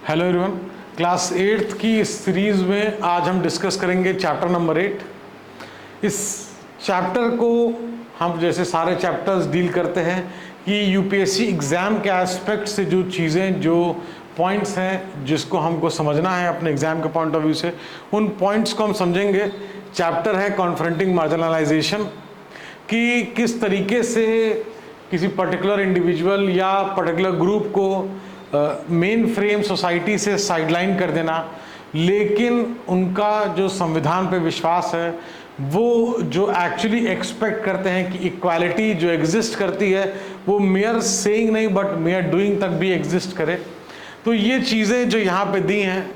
Hello everyone, class 8th की इस series में आज हम डिस्कस करेंगे चैप्टर नंबर 8। इस चैप्टर को हम जैसे सारे चैप्टर्स डील करते हैं कि यूपीएससी एग्ज़ाम के एस्पेक्ट से जो चीज़ें, जो पॉइंट्स हैं जिसको हमको समझना है अपने एग्ज़ाम के पॉइंट ऑफ व्यू से, उन पॉइंट्स को हम समझेंगे। चैप्टर है कॉन्फ्रंटिंग मार्जिनलाइजेशन, कि किस तरीके से किसी पर्टिकुलर इंडिविजुअल या पर्टिकुलर ग्रुप को मेन फ्रेम सोसाइटी से साइडलाइन कर देना, लेकिन उनका जो संविधान पे विश्वास है, वो जो एक्चुअली एक्सपेक्ट करते हैं कि इक्वालिटी जो एग्जिस्ट करती है वो मेयर सेइंग नहीं बट मेयर डूइंग तक भी एग्जिस्ट करे। तो ये चीज़ें जो यहाँ पे दी हैं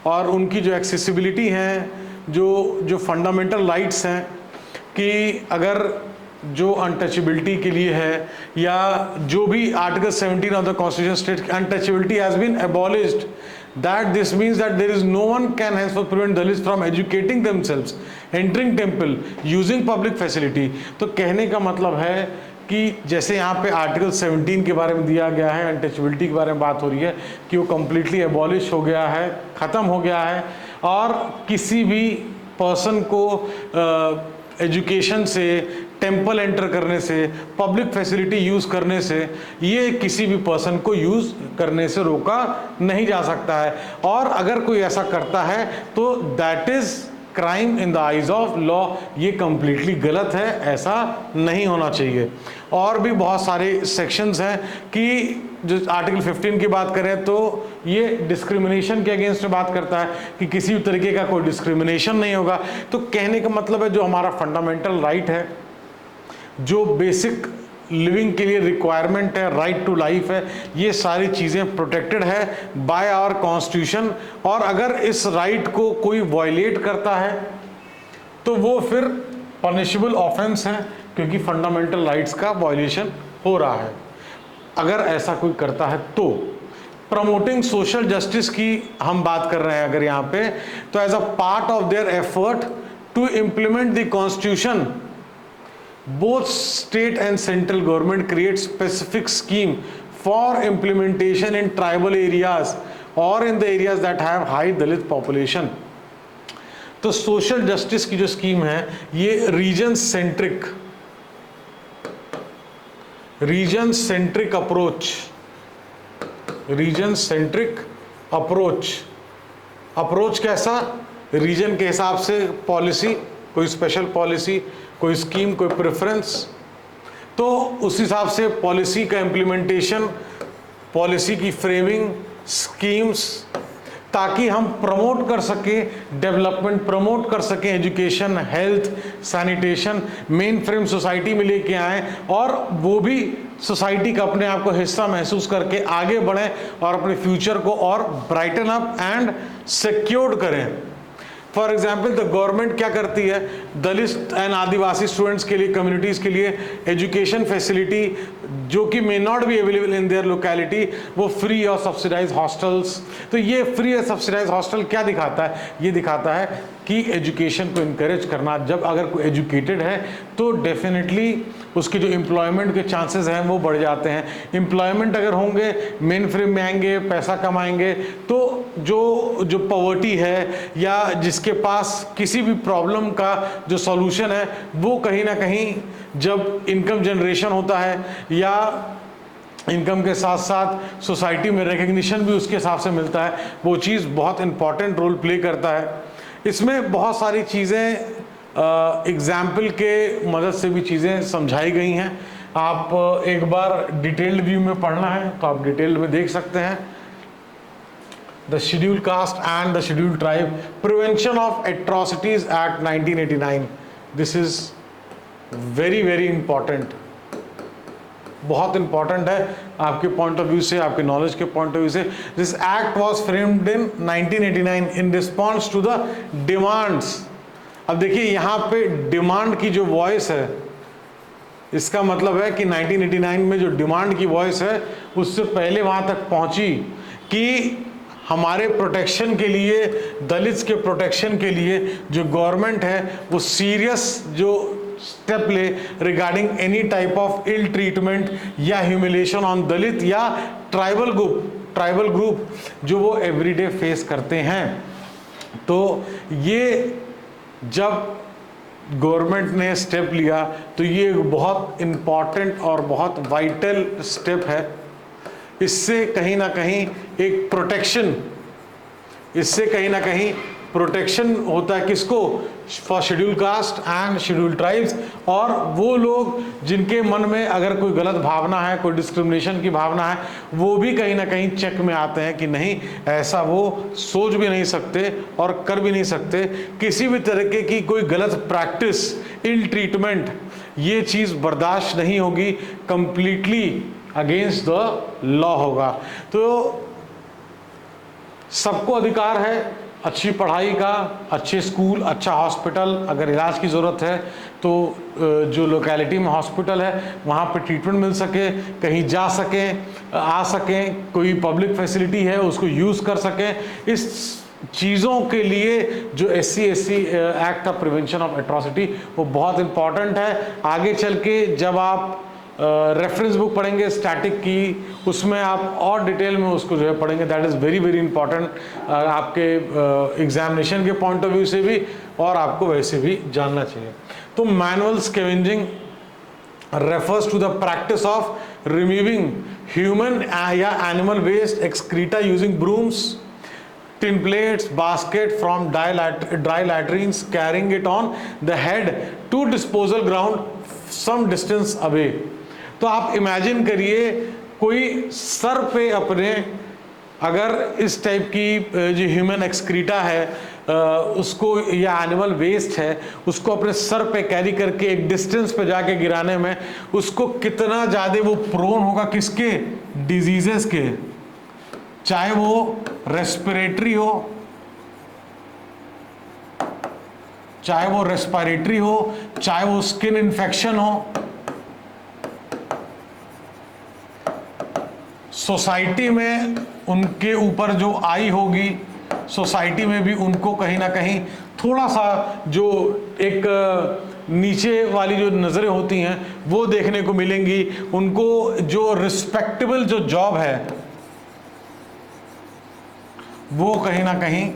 और उनकी जो एक्सेसिबिलिटी हैं, जो फंडामेंटल राइट्स हैं, कि अगर जो अनटचेबिलिटी के लिए है या जो भी article 17 of the constitution state untouchability has been abolished, that this means that there is no one can henceforth prevent Dalits from educating themselves, entering temple, using public facility। तो कहने का मतलब है कि जैसे यहाँ पे आर्टिकल 17 के बारे में दिया गया है, अनटचेबिलिटी के बारे में बात हो रही है कि वो कम्प्लीटली एबॉलिश हो गया है, ख़त्म हो गया है, और किसी भी पर्सन को एजुकेशन से, टेम्पल एंटर करने से, पब्लिक फैसिलिटी यूज़ करने से, ये किसी भी पर्सन को यूज़ करने से रोका नहीं जा सकता है। और अगर कोई ऐसा करता है तो that is crime in the eyes of law. ये कम्प्लीटली गलत है, ऐसा नहीं होना चाहिए। और भी बहुत सारे सेक्शंस हैं कि जो आर्टिकल 15 की बात करें तो ये डिस्क्रिमिनेशन के अगेंस्ट बात करता है कि किसी भी तरीके का कोई डिस्क्रिमिनेशन नहीं होगा। तो कहने का मतलब है जो हमारा फंडामेंटल राइट है, जो बेसिक लिविंग के लिए रिक्वायरमेंट है, राइट टू लाइफ है, ये सारी चीज़ें प्रोटेक्टेड है बाय आवर कॉन्स्टिट्यूशन। और अगर इस राइट को कोई वायलेट करता है तो वो फिर पनिशेबल ऑफेंस है, क्योंकि फंडामेंटल राइट्स का वायलेशन हो रहा है अगर ऐसा कोई करता है। तो प्रमोटिंग सोशल जस्टिस की हम बात कर रहे हैं अगर यहाँ पे, तो as a part of their effort to implement the constitution, both state and central government create specific scheme for implementation in tribal areas or in the areas that have high Dalit population। तो social justice की जो scheme है ये reason centric approach कैसा? Reason के हिसाब से policy, कोई स्पेशल पॉलिसी, कोई स्कीम, कोई प्रेफरेंस, तो उस हिसाब से पॉलिसी का इम्प्लीमेंटेशन, पॉलिसी की फ्रेमिंग, स्कीम्स, ताकि हम प्रमोट कर सकें डेवलपमेंट, प्रमोट कर सकें education, health, sanitation, main frame society में लेके आएँ और वो भी सोसाइटी का अपने आप को हिस्सा महसूस करके आगे बढ़ें और अपने फ्यूचर को और ब्राइटन अप एंड सिक्योर्ड करें। फॉर एग्जाम्पल द गवर्नमेंट क्या करती है, दलित एंड आदिवासी स्टूडेंट्स के लिए, कम्युनिटीज़ के लिए एजुकेशन फैसिलिटी जो कि may not be available in their locality, वो फ्री और सब्सिडाइज हॉस्टल्स। तो ये फ्री और सब्सिडाइज हॉस्टल क्या दिखाता है? ये दिखाता है कि एजुकेशन को इनकरेज करना। जब अगर कोई एजुकेटेड है तो डेफिनेटली उसके जो एम्प्लॉयमेंट के चांसेस हैं वो बढ़ जाते हैं। एम्प्लॉयमेंट अगर होंगे, मेन फ्रेम में आएंगे, पैसा कमाएंगे, तो जो पॉवर्टी है या जिसके पास किसी भी प्रॉब्लम का जो सॉल्यूशन है, वो कहीं ना कहीं जब इनकम जनरेशन होता है या इनकम के साथ साथ सोसाइटी में रिकग्निशन भी उसके हिसाब से मिलता है, वो चीज़ बहुत इंपॉर्टेंट रोल प्ले करता है। इसमें बहुत सारी चीज़ें एग्जाम्पल के मदद से भी चीज़ें समझाई गई हैं। आप एक बार डिटेल्ड व्यू में पढ़ना है तो आप डिटेल्ड में देख सकते हैं। The schedule caste and the schedule tribe, prevention of atrocities act 1989, this is very important, बहुत इंपॉर्टेंट है आपके पॉइंट ऑफ व्यू से, आपके नॉलेज के पॉइंट ऑफ व्यू से। This act was framed in 1989 in response to the demands. अब देखिए यहाँ पे डिमांड की जो वॉइस है, इसका मतलब है कि 1989 में जो डिमांड की वॉइस है उससे पहले वहाँ तक पहुँची कि हमारे प्रोटेक्शन के लिए, दलित्स के प्रोटेक्शन के लिए जो गवर्नमेंट है वो सीरियस जो स्टेप ले regarding any type of ill treatment या ह्यूमिलेशन ऑन दलित या ट्राइबल ग्रुप ट्राइबल ग्रुप जो वो एवरीडे फेस करते हैं। तो ये जब गवर्नमेंट ने स्टेप लिया तो ये एक बहुत इम्पॉर्टेंट और बहुत वाइटल स्टेप है। इससे कहीं ना कहीं एक प्रोटेक्शन, इससे कहीं ना कहीं प्रोटेक्शन होता है किसको, for schedule caste and schedule tribes. और वो लोग जिनके मन में अगर कोई गलत भावना है, कोई डिस्क्रिमिनेशन की भावना है, वो भी कहीं ना कहीं चेक में आते हैं कि नहीं, ऐसा वो सोच भी नहीं सकते और कर भी नहीं सकते। किसी भी तरीके की कोई गलत प्रैक्टिस, इल ट्रीटमेंट, ये चीज़ बर्दाश्त नहीं होगी, कंप्लीटली अगेंस्ट द लॉ होगा। तो सबको अधिकार है अच्छी पढ़ाई का, अच्छे स्कूल, अच्छा हॉस्पिटल, अगर इलाज की ज़रूरत है तो जो लोकेलिटी में हॉस्पिटल है वहाँ पे ट्रीटमेंट मिल सके, कहीं जा सकें, आ सकें, कोई पब्लिक फैसिलिटी है उसको यूज़ कर सकें। इस चीज़ों के लिए जो SC act of prevention of atrocity वो बहुत इम्पॉर्टेंट है। आगे चल के जब आप रेफरेंस बुक पढ़ेंगे स्टैटिक की, उसमें आप और डिटेल में उसको जो है पढ़ेंगे। That is very very important आपके एग्जामिनेशन के पॉइंट ऑफ व्यू से भी, और आपको वैसे भी जानना चाहिए। तो manual scavenging refers to the practice of removing human या animal waste excreta using brooms, tin plates, basket from dry latrines, carrying it on the head to disposal ground some distance away। तो आप imagine करिए कोई sir पे अपने, अगर इस type की जो ह्यूमन एक्सक्रीटा है उसको, या एनिमल वेस्ट है, उसको अपने सर पे कैरी करके एक डिस्टेंस पे जाके गिराने में उसको कितना ज़्यादा वो प्रोन होगा, किसके, डिजीजेस के, चाहे वो रेस्पिरेटरी हो, चाहे वो रेस्पिरेटरी हो, चाहे वो स्किन इन्फेक्शन हो। सोसाइटी में उनके ऊपर जो आई होगी, सोसाइटी में भी उनको कहीं ना कहीं थोड़ा सा जो एक नीचे वाली जो नज़रें होती हैं वो देखने को मिलेंगी। उनको जो रिस्पेक्टेबल जो जॉब है वो कहीं ना कहीं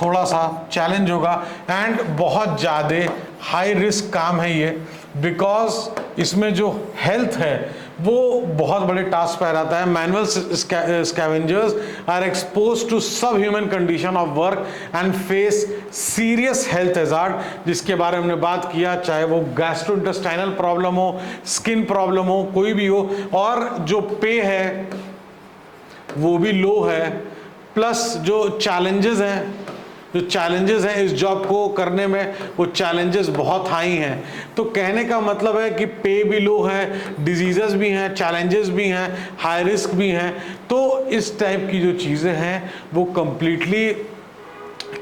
थोड़ा सा चैलेंज होगा, एंड बहुत ज़्यादा हाई रिस्क काम है ये, बिकॉज इसमें जो हेल्थ है वो बहुत बड़े टास्क पर रहता है। Manual scavengers are expose to sub human condition of work and face serious health hazard, जिसके बारे में हमने बात किया, चाहे वो गैस्ट्रोइंटेस्टाइनल प्रॉब्लम हो, स्किन प्रॉब्लम हो, कोई भी हो। और जो पे है वो भी लो है, प्लस जो चैलेंजेस हैं इस जॉब को करने में, वो चैलेंजेस बहुत हाई हैं। तो कहने का मतलब है कि पे भी लो है, डिजीजेस भी हैं, चैलेंजेस भी हैं, हाई रिस्क भी हैं। तो इस टाइप की जो चीज़ें हैं वो कंप्लीटली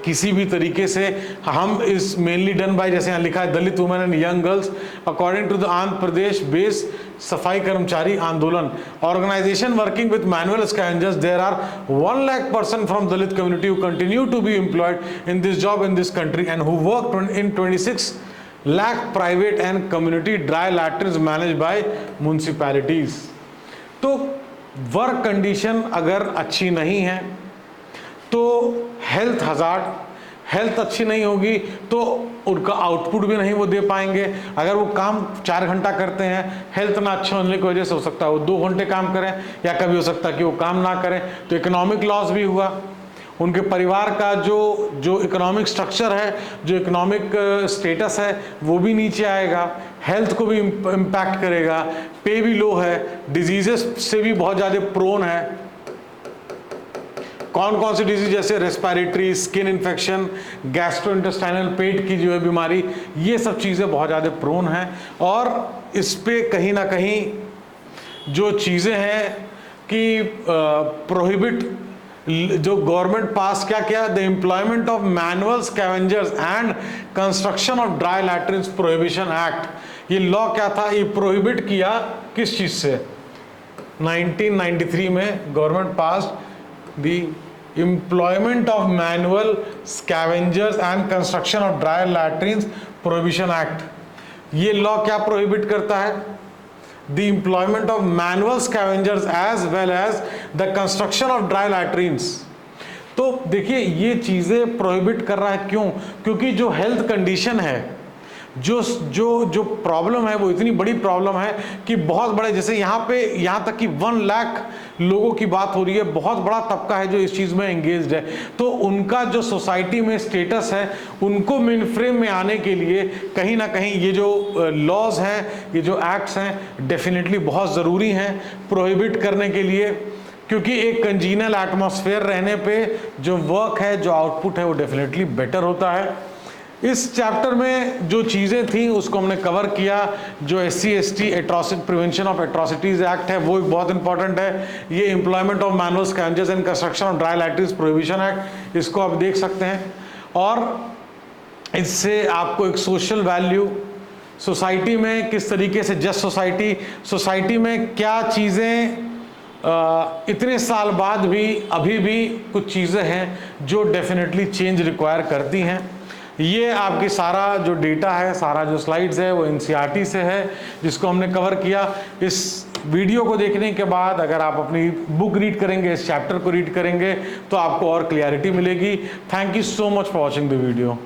किसी भी तरीके से हम इस मेनली डन बाय, जैसे यहाँ लिखा है, Dalit women and young girls according to the Andhra Pradesh based Safai Karmachari Andolan organisation working with manual scavengers, there are 1 lakh person from Dalit community who continue to be employed in this job in this country and who work in 26 lakh private and community dry latrines manage by municipalities. तो work condition अगर अच्छी नहीं है तो health hazard, health अच्छी नहीं होगी तो उनका आउटपुट भी नहीं वो दे पाएंगे। अगर वो काम 4 घंटा करते हैं, हेल्थ ना अच्छा होने की वजह से हो सकता है वो 2 घंटे काम करें, या कभी हो सकता है कि वो काम ना करें, तो इकोनॉमिक लॉस भी हुआ। उनके परिवार का जो इकोनॉमिक स्ट्रक्चर है, जो इकोनॉमिक स्टेटस है, वो भी नीचे आएगा, हेल्थ को भी इम्पैक्ट करेगा, पे भी लो है, डिजीजेस से भी बहुत ज़्यादा प्रोन है। कौन कौन सी डिजीज, जैसे रेस्पिरेटरी, स्किन इन्फेक्शन, गैस्ट्रोइंटेस्टाइनल, पेट की जो है बीमारी, ये सब चीज़ें बहुत ज़्यादा प्रोन हैं। और इस पे कहीं ना कहीं जो चीज़ें हैं कि प्रोहिबिट, जो गवर्नमेंट पास क्या किया, the employment of manual scavengers and construction of dry latrines prohibition act. ये लॉ क्या था, ये प्रोहिबिट किया किस चीज़ से, 1993 में government pass the employment of manual scavengers and construction of dry latrines prohibition act। ये लॉ क्या प्रोहिबिट करता है, the employment of manual scavengers as well as the construction of dry latrines. तो देखिए ये चीज़ें प्रोहिबिट कर रहा है, क्यों? क्योंकि जो हेल्थ कंडीशन है, जो प्रॉब्लम है वो इतनी बड़ी प्रॉब्लम है कि बहुत बड़े, जैसे यहाँ तक कि 1 लाख लोगों की बात हो रही है, बहुत बड़ा तबका है जो इस चीज़ में एंगेज्ड है। तो उनका जो सोसाइटी में स्टेटस है, उनको मेन फ्रेम में आने के लिए कहीं ना कहीं ये जो लॉज हैं, ये जो एक्ट्स हैं, डेफिनेटली बहुत ज़रूरी हैं प्रोहिबिट करने के लिए, क्योंकि एक कंजीनल एटमॉस्फेयर रहने पे जो वर्क है, जो आउटपुट है, वो डेफिनेटली बेटर होता है। इस चैप्टर में जो चीज़ें थी उसको हमने कवर किया। जो SC/ST atrocity prevention of atrocities act है वो एक बहुत इंपॉर्टेंट है। ये employment of manual scavengers and construction of dry latrines prohibition act, इसको आप देख सकते हैं। और इससे आपको एक सोशल वैल्यू, सोसाइटी में किस तरीके से जस्ट सोसाइटी में क्या चीज़ें इतने साल बाद भी अभी भी कुछ चीज़ें हैं जो डेफिनेटली चेंज रिक्वायर करती हैं। ये आपकी सारा जो डेटा है, सारा जो स्लाइड्स है वो NCERT से है, जिसको हमने कवर किया। इस वीडियो को देखने के बाद अगर आप अपनी बुक रीड करेंगे, इस चैप्टर को रीड करेंगे, तो आपको और क्लियरिटी मिलेगी। Thank you so much for watching the video.